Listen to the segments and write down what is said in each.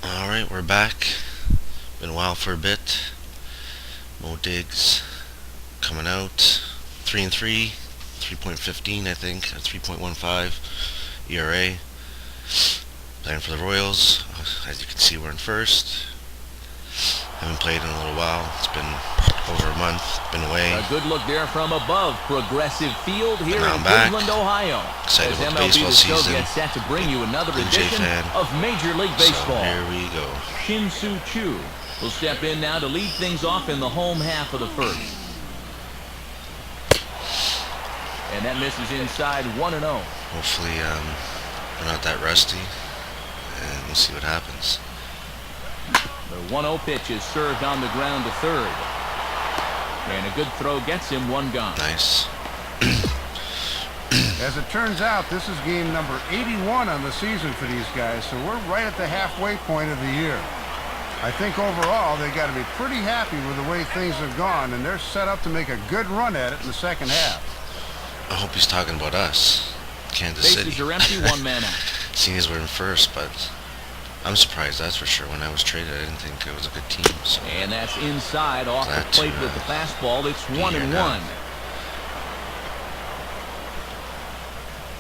Alright, we're back. Been a while for a bit. Mo Diggs coming out. 3-3, 3.15 I think, or 3.15 ERA. Playing for the Royals. As you can see, we're in first. Haven't played in a little while. It's been over a month. Been away. A good look there from above Progressive Field here in back. Cleveland, Ohio. Excited As about the MLB baseball The Show season. gets set to bring you another Blue Jay edition fan. of Major League Baseball. So here we go. Shin-Soo Choo will step in now to lead things off in the home half of the first. And that misses inside 1-0. Hopefully we're not that rusty. And we'll see what happens. The 1-0 pitch is served on the ground to third. And a good throw gets him one gone. Nice. As it turns out, this is game number 81 on the season for these guys, so we're right at the halfway point of the year. I think overall they got to be pretty happy with the way things have gone, and they're set up to make a good run at it in the second half. I hope he's talking about us, Kansas City. Bases are empty, one man out. Seeing as we're in first, but I'm surprised, that's for sure. When I was traded, I didn't think it was a good team. So. And that's inside off the Glad plate to, with the fastball. It's be here 1-1. now.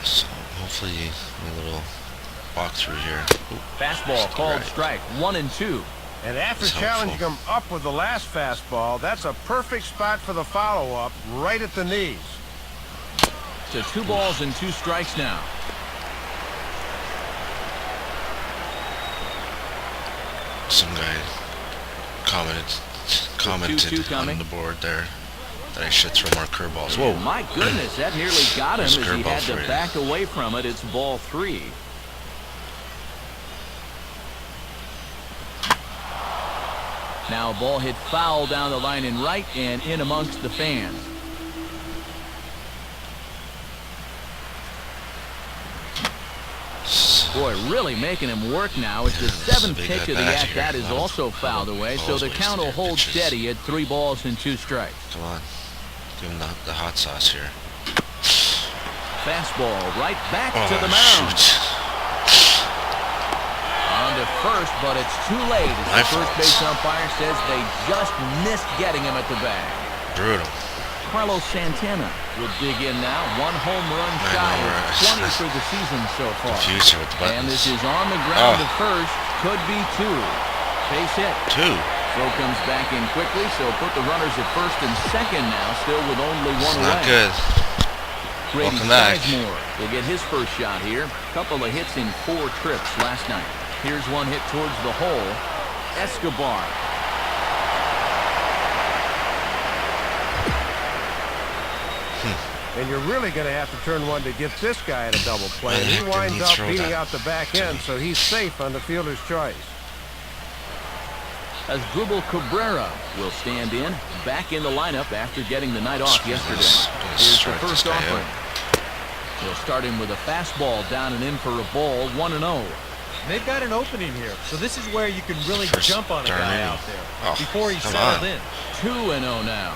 So hopefully a little walkthrough here. Ooh, Fastball called right. strike. 1-2. And after That's challenging helpful. him up with the last fastball, that's a perfect spot for the follow-up, right at the knees. To 2 balls and 2 strikes now. Some guy commented 2-2 on coming. the board there that I should throw more curveballs. Whoa. My goodness, that nearly got him There's as a he curveball had to for you. back away from it. It's ball 3. Now a ball hit foul down the line in right and in amongst the fans. Boy, really making him work now. It's the Yeah, this is a 7th big pitch of the at-bat here. at-bat is A lot of also fouled away, so the balls count will wasted, hold pitches. steady at 3 balls and 2 strikes. Come on. Give him the hot sauce here. Fastball right back Oh, to the mound. shoot. On to first, but it's too late as My the first fault. base umpire says they just missed getting him at the bag. Brutal. Carlos Santana will dig in now. 1 home run I shy know, of right. 20 for the season so far. Confused here with the buttons. And this is on the ground Oh. to first. Could be 2. Base hit. 2. Throw comes back in quickly, so put the runners at first and second now, still with only 1 away. Not good. Grady Welcome back. Sizemore will get his first shot here. Couple of hits in 4 trips last night. Here's one hit towards the hole. Escobar. And you're really going to have to turn one to get this guy at a double play. And he Didn't winds he up throw beating that out the back end, so he's safe on the fielder's choice. As Asdrubal Cabrera will stand in, back in the lineup after getting the night off yesterday. Gonna Here's the strike this first guy offering. out. He'll start him with a fastball down and in for a ball, 1-0. They've got an opening here, so this is where you can really First jump on a darn guy inning. out there Oh, before he's come settled on. in. 2-0 now.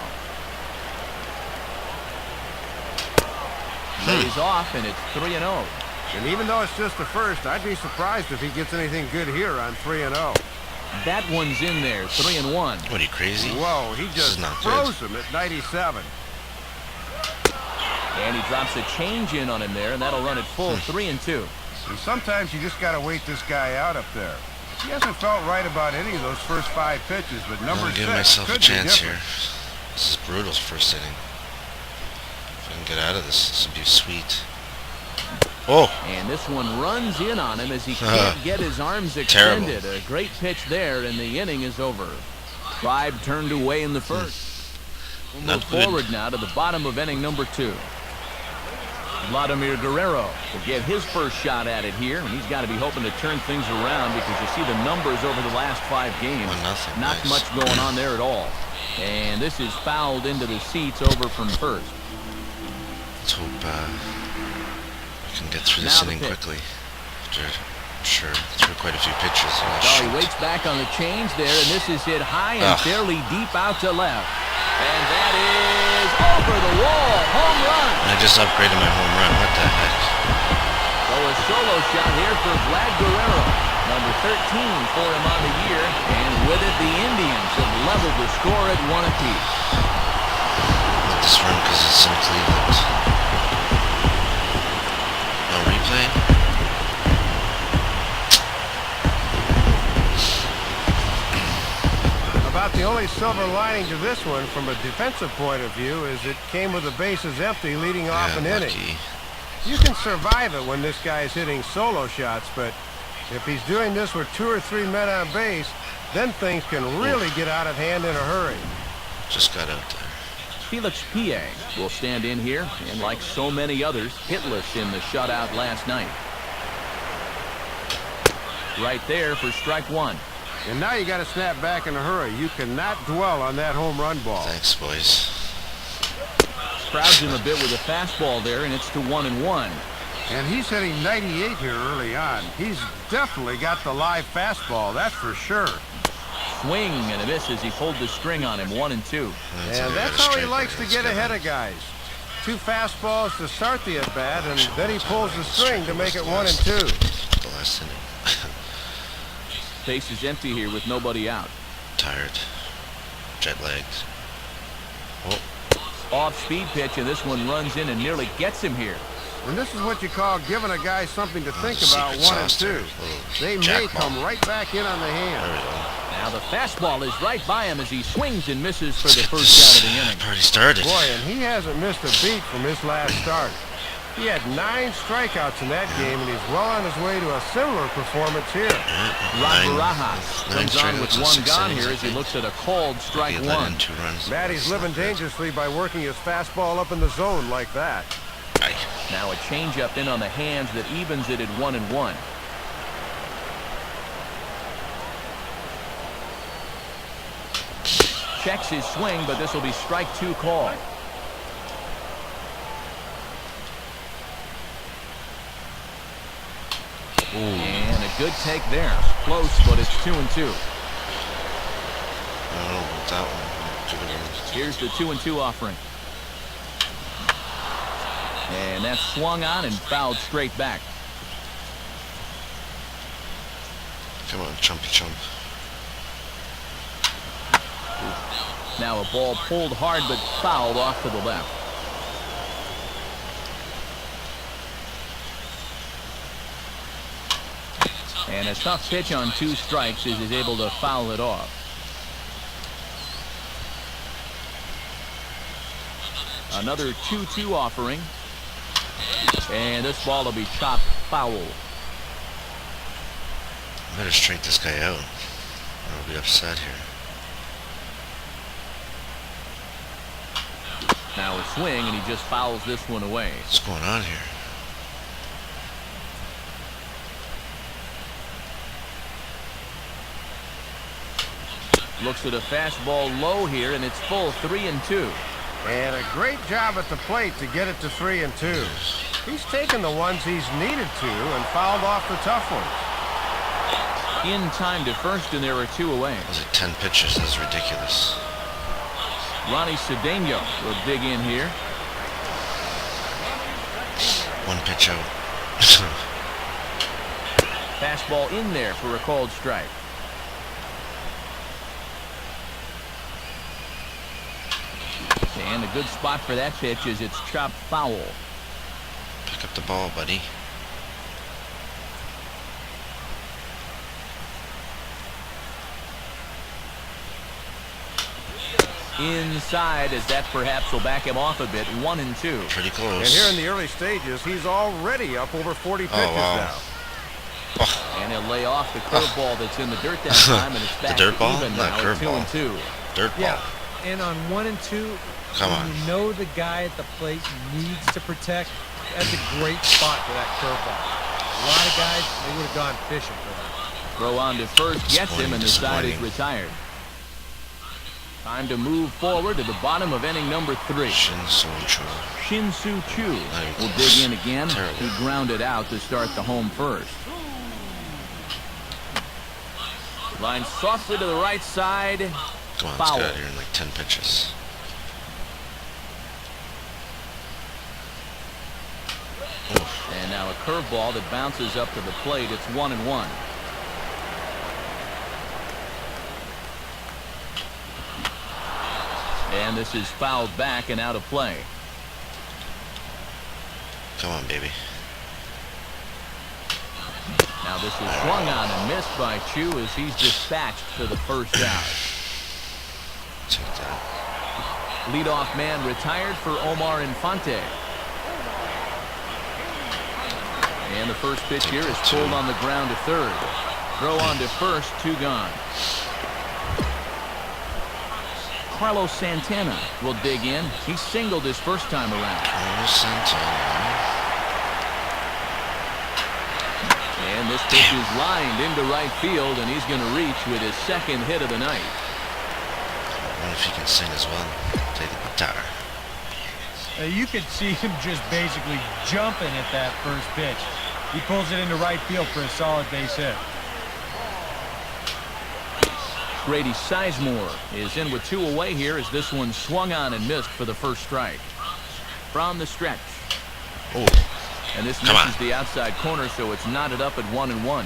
Lays off, and it's 3-0. And even though it's just the first, I'd be surprised if he gets anything good here on 3-0. That one's in there, 3-1. What, are you crazy? Whoa, he This just is not froze him at 97. And he drops a change in on him there, and that'll run it full 3-2. And sometimes you just got to wait this guy out up there. He hasn't felt right about any of those first 5 pitches, but I'm number gonna 6 give myself could a chance be here. different. This is brutal first inning. If I can get out of this would be sweet. Oh! And this one runs in on him as he can't get his arms Terrible. extended. A great pitch there, and the inning is over. Tribe turned away in the first. We'll move Not good. forward now to the bottom of inning number 2. Vladimir Guerrero will get his first shot at it here, and he's got to be hoping to turn things around because you see the numbers over the last 5 games. 1-0, Not nice. much going on there at all. And this is fouled into the seats over from first. Let's hope we can get through this Now the inning pitch. quickly. After, I'm sure, through quite a few pitches. Oh, So he shoot. waits back on the change there, and this is hit high and fairly deep out to left. And that is over the wall. Home run. I just upgraded my home run. What the heck? So a solo shot here for Vlad Guerrero. Number for him on the year. And with it, the Indians have leveled the score at 1 apiece. Let this run because it's in Cleveland. No replay? About the only silver lining to this one from a defensive point of view is it came with the bases empty leading off an inning. You can survive it when this guy's hitting solo shots, but if he's doing this with 2 or 3 men on base, then things can really get out of hand in a hurry. Just got out there. Felix Pie will stand in here, and like so many others, hitless in the shutout last night. Right there for strike 1. And now you got to snap back in a hurry. You cannot dwell on that home run ball. Thanks, boys. Crowds him a bit with a fastball there, and it's to 1-1. And he's hitting 98 here early on. He's definitely got the live fastball, that's for sure. Swing and a miss as he pulled the string on him, 1-2. And that's how he likes to get ahead of guys. 2 fastballs to start the at-bat, and then he pulls the string to make it 1-2. The last inning. Base is empty here with nobody out. Tired. Jet lagged. Oh. Off-speed pitch, and this one runs in and nearly gets him here. And this is what you call giving a guy something to think about 1-2. They may come right back in on the hand. There we go. Now the fastball is right by him as he swings and misses for the first out of the inning. Party started. Boy, and he hasn't missed a beat from his last start. He had 9 strikeouts in that game, and he's well on his way to a similar performance here. Rod Barajas comes on with 1 gone here as he looks at a called strike 1. Matty's living dangerously by working his fastball up in the zone like that. Now a changeup in on the hands that evens it at 1-1. Checks his swing, but this will be strike 2 call. Ooh. And a good take there. Close, but it's 2-2. I don't know about that one. Here's the 2-2 offering. And that's swung on and fouled straight back. Come on, chumpy chump. Now a ball pulled hard but fouled off to the left. And a tough pitch on 2 strikes as he's able to foul it off. Another 2-2 offering. And this ball will be chopped foul. Better strike this guy out. I'll be upset here. Now a swing, and he just fouls this one away. What's going on here? Looks at a fastball low here, and it's full 3-2. And a great job at the plate to get it to 3-2. He's taken the ones he's needed to and fouled off the tough ones. In time to first, and there are 2 away. Was it 10 pitches? That's ridiculous. Ronnie Cedeno will dig in here. 1 pitch out. Fastball in there for a called strike. And a good spot for that pitch as it's chopped foul. Pick up the ball, buddy. Inside, as that perhaps will back him off a bit. 1-2. Pretty close. And here in the early stages, he's already up over 40 pitches now. Oh. And he'll lay off the curveball that's in the dirt that time, and it's back the dirt ball? even Not now at curveball. 2-2. Dirt ball. Yeah, and on 1 and 2, Come on. you know the guy at the plate needs to protect. That's a great spot for that curveball. A lot of guys, they would have gone fishing for that. Throw on to first, gets him, and the side is retired. Time to move forward to the bottom of inning number 3. Shin-Soo Choo will dig in again. Terrible. He grounded out to start the home first. Line softly to the right side. Come on, Foul. let's get out of here in like 10 pitches. And now a curveball that bounces up to the plate. It's 1-1. And this is fouled back and out of play. Come on, baby. Now this is swung on and missed by Chu as he's dispatched for the first out. Take that. Leadoff man retired for Omar Infante. And the first pitch here is pulled on the ground to third. Throw on to first, 2 gone. Carlos Santana will dig in. He singled his first time around. Carlos Santana. And this pitch is lined into right field, and he's going to reach with his second hit of the night. I wonder if he can sing as well. Play the guitar. You could see him just basically jumping at that first pitch. He pulls it into right field for a solid base hit. Grady Sizemore is in with 2 away here as this one swung on and missed for the first strike. From the stretch. Oh. And this misses the outside corner, so it's knotted up at 1-1.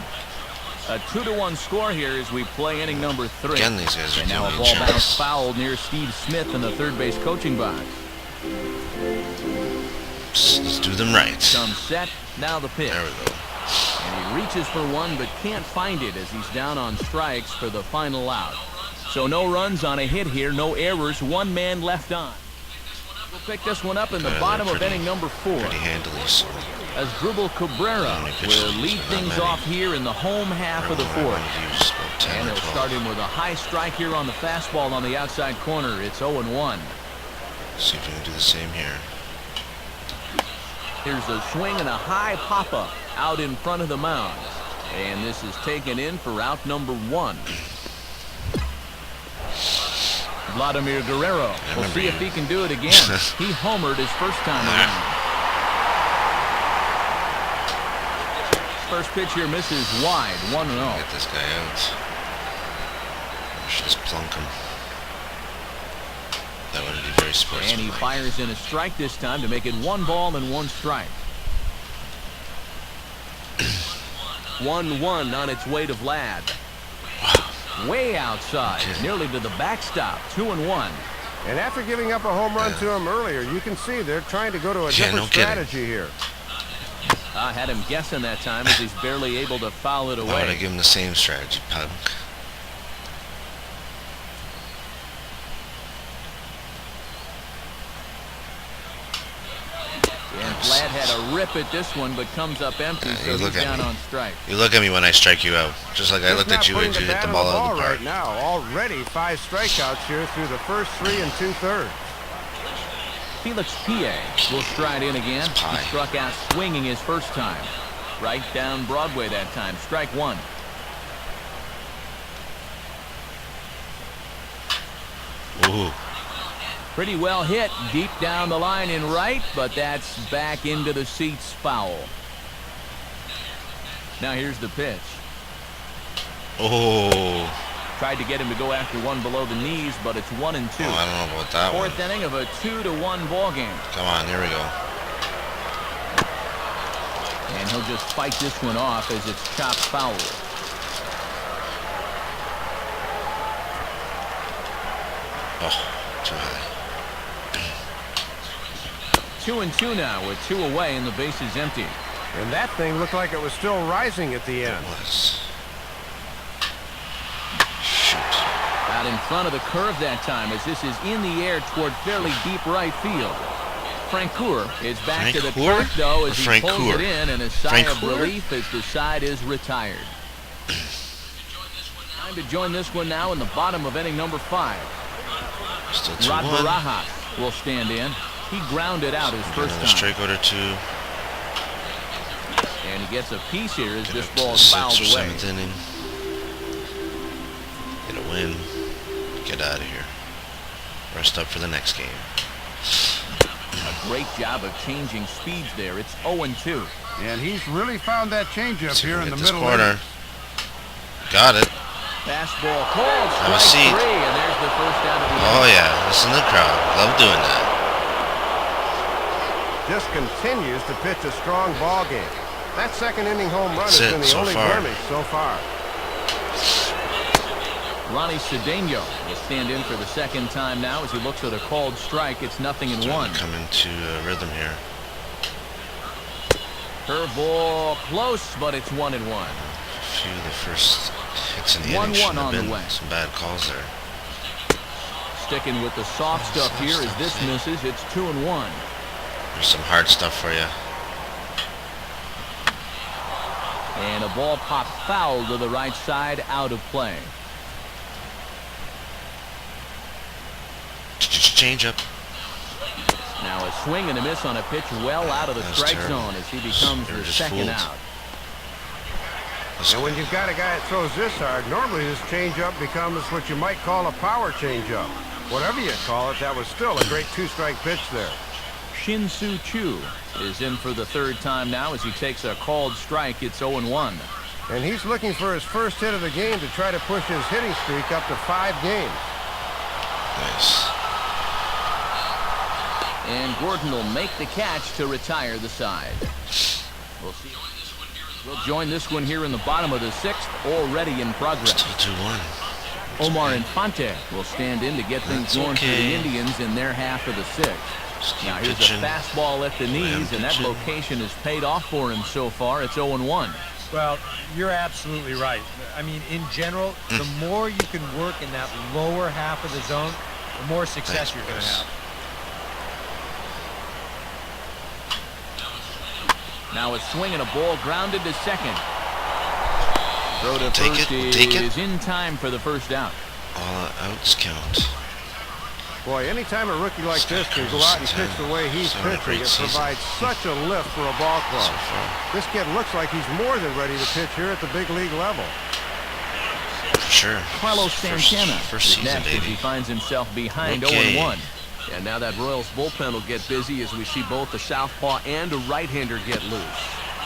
A 2-1 score here as we play inning number 3. Again, these guys are and now a ball bounce foul near Steve Smith in the third base coaching box. Let's do them right. Some set. Now the pitch. There we go. And he reaches for one but can't find it as he's down on strikes for the final out. So no runs on a hit here, no errors, 1 man left on. We'll pick this one up in the bottom of inning number 4. Pretty handily, so. As Dribble Cabrera will lead things off here in the home half of the 4th. And they'll start him with a high strike here on the fastball on the outside corner. It's 0-1. See if we can do the same here. Here's a swing and a high pop-up out in front of the mound. And this is taken in for out number 1. Vladimir Guerrero. We'll see if he can do it again. He homered his first time around. First pitch here misses wide, 1-0. Get this guy out. We should just plunk him. That would be very sportsmanlike. And he fires in a strike this time to make it 1 ball and 1 strike. 1-1 on its way to Vlad. Way outside, nearly to the backstop, 2-1. And after giving up a home run to him earlier, you can see they're trying to go to a different strategy here. I had him guessing that time as he's barely able to foul it away. Why would I give him the same strategy, punk? And Vlad had a rip at this one, but comes up empty, so he's down on strike. You look at me when I strike you out, just like I looked at you when you hit the ball out of the park. Right now, already 5 strikeouts here through the first 3 2/3. Felix Pie will stride in again. He struck out swinging his first time. Right down Broadway that time. Strike 1. Ooh. Pretty well hit deep down the line in right, but that's back into the seats foul. Now here's the pitch. Oh. Tried to get him to go after one below the knees, but it's 1-2. Oh, I don't know about that one. 4th inning of a 2-1 ball game. Come on, here we go. And he'll just fight this one off as it's chopped foul. Oh, too high. 2-2 now with 2 away and the base is empty. And that thing looked like it was still rising at the end. It was. Shoot. Out in front of the curve that time as this is in the air toward fairly deep right field. Francoeur is back to the track though as he pulls it in, and a sigh of relief as the side is retired. Time to join this one now in the bottom of inning number 5. Still 2-1. Rod Barajas will stand in. He grounded out his first time. Strike order 2. And he gets a piece here as this ball is fouled away. 7th inning. Get a win. Get out of here. Rest up for the next game. A great job of changing speeds there. It's 0-2. And he's really found that changeup here in the middle corner. Got it. Fastball called. Strike 3, and there's the first out of the inning. Oh yeah, listen to the crowd. Love doing that. Just continues to pitch a strong ball game. That 2nd inning home run has been the only blemish so far. Ronnie Cedeno will stand in for the second time now as he looks at a called strike. It's 0-1. Come into rhythm here. Curveball close, but it's 1-1. A few of the first hits in the inning 1-1 shouldn't have on the been way. some bad calls there. Sticking with the soft stuff here as this misses. It's 2-1. There's some hard stuff for you. And a ball popped foul to the right side, out of play. Change up. Now a swing and a miss on a pitch well out of the strike zone as he becomes the second out. And when you've got a guy that throws this hard, normally this changeup becomes what you might call a power changeup. Whatever you call it, that was still a great two-strike pitch there. Shin-Soo Choo is in for the third time now as he takes a called strike. It's 0-1. And he's looking for his first hit of the game to try to push his hitting streak up to 5 games. Nice. And Gordon will make the catch to retire the side. We'll see. We'll join this one here in the bottom of the 6th, already in progress. Still 2-1. Omar Infante will stand in to get things going for the Indians in their half of the 6th. Now here's a fastball at the knees, and that location has paid off for him so far. It's 0-1. Well, you're absolutely right. I mean, in general, the more you can work in that lower half of the zone, the more success you're going to have. Now a swing and a ball grounded to second. Throw to first is in time for the first out. All outs count. Boy, anytime a rookie like this can go out and pitch the way he's pitching, it provides such a lift for a ball club. This kid looks like he's more than ready to pitch here at the big league level. For sure. Carlos Santana first season, next as he baby. finds himself behind 0-1. And now that Royals bullpen will get busy as we see both the southpaw and a right-hander get loose.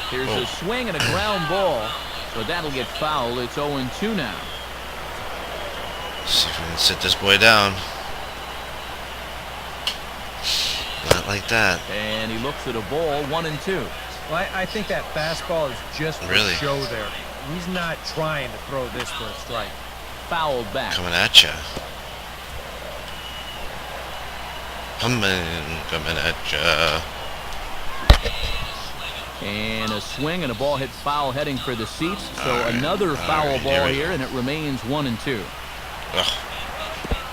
Here's a swing and a ground ball, but that'll get fouled. It's 0-2 now. See if we can sit this boy down. Not like that. And he looks at a ball, 1-2. Well, I think that fastball is just for show there. He's not trying to throw this for a strike. Fouled back. Coming at ya. Coming at ya. And a swing and a ball hit foul heading for the seats. So another foul ball here, and it remains 1-2.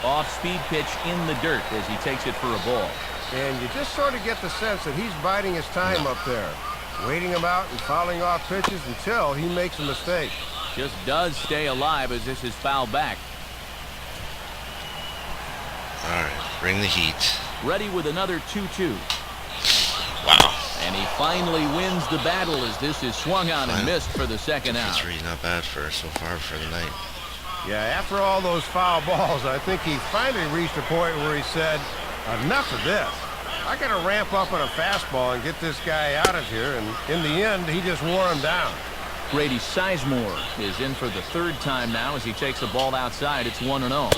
Off-speed pitch in the dirt as he takes it for a ball. And you just sort of get the sense that he's biding his time up there, waiting him out and fouling off pitches until he makes a mistake. Just does stay alive as this is fouled back. All right, bring the heat. Ready with another 2-2. Wow. And he finally wins the battle as this is swung on and missed for the second out. That's really not bad for so far for the night. Yeah, after all those foul balls, I think he finally reached a point where he said, enough of this. I got to ramp up on a fastball and get this guy out of here. And in the end, he just wore him down. Grady Sizemore is in for the third time now as he takes the ball outside. It's 1-0.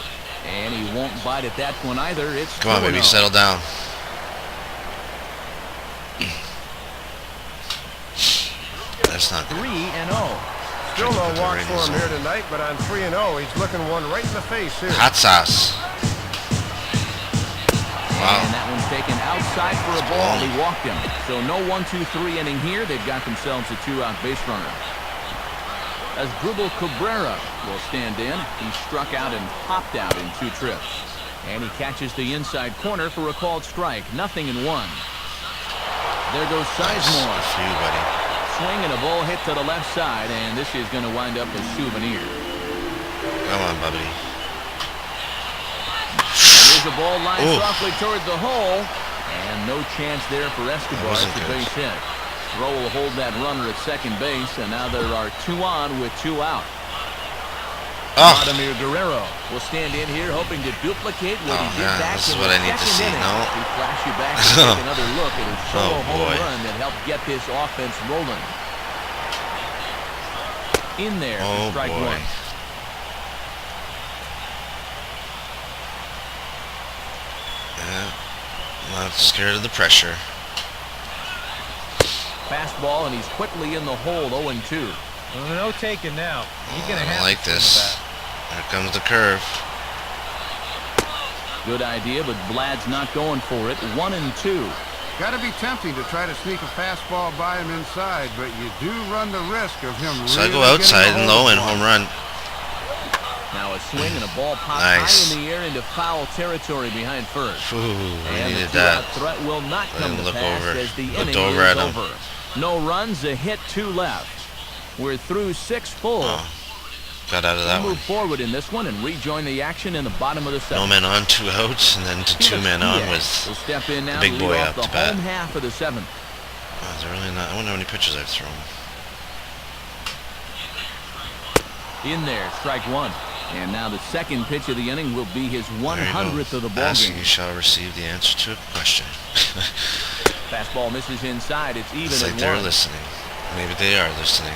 And he won't bite at that one either. It's 2-0. Come on, baby, settle down. That's not good. 3-0. Still no walks for him here tonight, but on 3-0, he's looking one right in the face here. Hot sauce. Wow. And that one's taken outside for a ball. He walked him. So no 1-2-3 inning here. They've got themselves a 2-out base runner. As Dribble Cabrera will stand in. He struck out and popped out in 2 trips. And he catches the inside corner for a called strike. 0-1. There goes Sizemore. Nice for you, buddy. Swing and a ball hit to the left side, and this is going to wind up a souvenir. Come on, buddy. And there's a ball lined softly toward the hole, and no chance there for Escobar at the base hit. Throw will hold that runner at second base, and now there are 2 on with 2 out. Vladimir Guerrero will stand in here hoping to duplicate what he did back in the second inning. He flashed you back and take another look at his solo home run that helped get this offense rolling. In there for strike 1. Yeah, I'm not scared of the pressure. Fastball, and he's quickly in the hole, 0-2. Well, no taking now. He's going to have like this. Here comes the curve. Good idea, but Vlad's not going for it. 1-2. Got to be tempting to try to sneak a fastball by him inside, but you do run the risk of him So really I go outside getting and a low hold and of home one. run. Now a swing and a ball popped Nice. high in the air into foul territory behind first. Ooh, we And the needed two-out that. threat will not Let come him to look pass over. as the Looked inning over is at him. over. No runs, a hit, 2 left. We're through 6 full. Oh, got out of that We'll one. move forward in this one and rejoin the action in the bottom of the No 7th. men on, 2 outs, and then to 2 men on with We'll step in now the big to lead boy off up the to bat. home half of the 7th. Oh, they're really not. I wonder how many pitches I've thrown. In there, strike 1. And now the second pitch of the inning will be his There you go. 100th of the ball Ask and game. you shall receive the answer to a question. Fastball misses inside. It's even It's like at they're 1. listening. Maybe they are listening.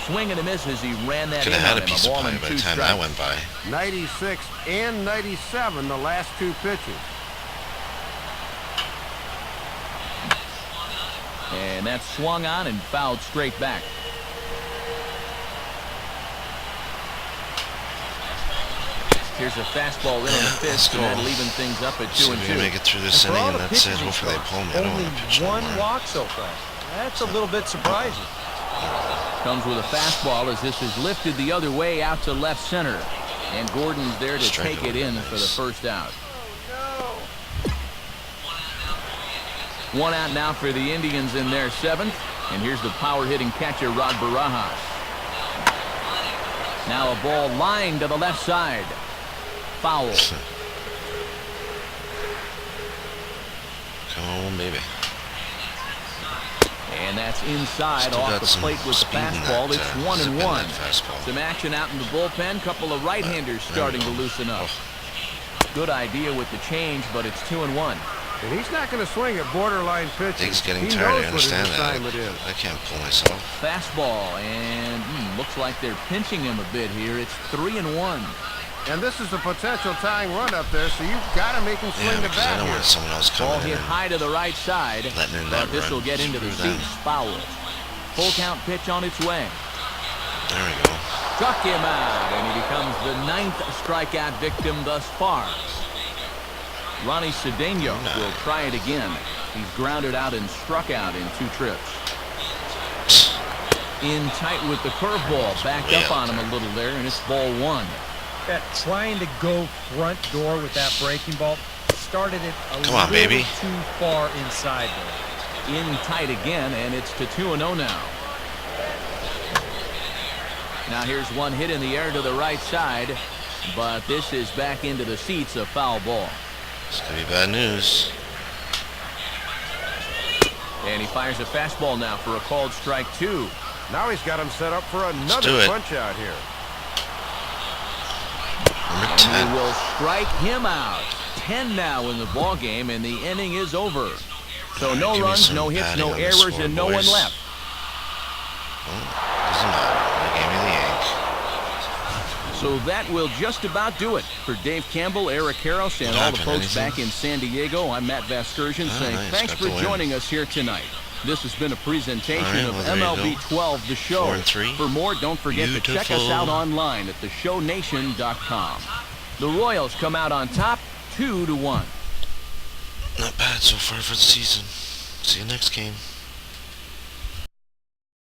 Swing and a miss as he ran that Could in have had on a him. piece of ball pie and by 2 the time strikes. that went by. 96 and 97, the last 2 pitches. And that's swung on and fouled straight back. Here's a fastball in on the fist, and that leaving things up at See 2 if and we can 2. make it through this For inning, all and the that's it. pitches he's Hopefully they thrown, pull me. I don't only want to pitch no 1 more. walk so far. That's a little bit surprising. Comes with a fastball as this is lifted the other way out to left center. And Gordon's there to Strike take it over, in nice. for the first out. 1 out now for the Indians in their 7th. And here's the power-hitting catcher, Rod Barajas. Now a ball lined to the left side. Foul. Come on, baby. And that's inside Still off got the some plate with the speed in fastball. that, It's zip 1 in and that 1. fastball. Some action out in the bullpen. Couple of right-handers starting to loosen up. Good idea with the change, but it's 2 and 1. And he's not going to swing at borderline pitches. Dig's getting He tired. knows I what his understand that. assignment is. I can't pull myself. Fastball, and looks like they're pinching him a bit here. It's 3 and 1. And this is a potential tying run up there, so you've got to make him swing Yeah, the because I bat don't here. want someone else Ball coming hit in. high to the right side, Letting in but that this will run. get into the Screw them. seats. Foul. Full count pitch on its way. There we go. Struck him out, and he becomes the 9th strikeout victim thus far. Ronnie Cedeno will try it again. He's grounded out and struck out in 2 trips. In tight with the curveball, backed up on him a little there, and it's ball 1. Yeah, trying to go front door with that breaking ball started it a Come on, little baby. too far inside there. In tight again, and it's to 2-0 now. Now here's one hit in the air to the right side, but this is back into the seats, a foul ball. It's going to be bad news. And he fires a fastball now for a called strike 2. Now he's got him set up for do another it. punch out here. Number And 10. we will strike him out. 10 now in the ball game, and the inning is over. So Alright, no give me runs, some no hits, batting no on the errors, score, and no one boys. left. Doesn't matter. They gave me the yank. So that will just about do it. For Dave Campbell, Eric Harris, and What all the happened? folks Anything? back in San Diego, I'm Matt Vasgersian saying nice. thanks Got for the win. joining us here tonight. This has been a presentation All right, of well, there you MLB go. 12, The Show. 4-3. For more, don't forget to check us Beautiful. out online at theshownation.com. The Royals come out on top, 2-1. Not bad so far for the season. See you next game.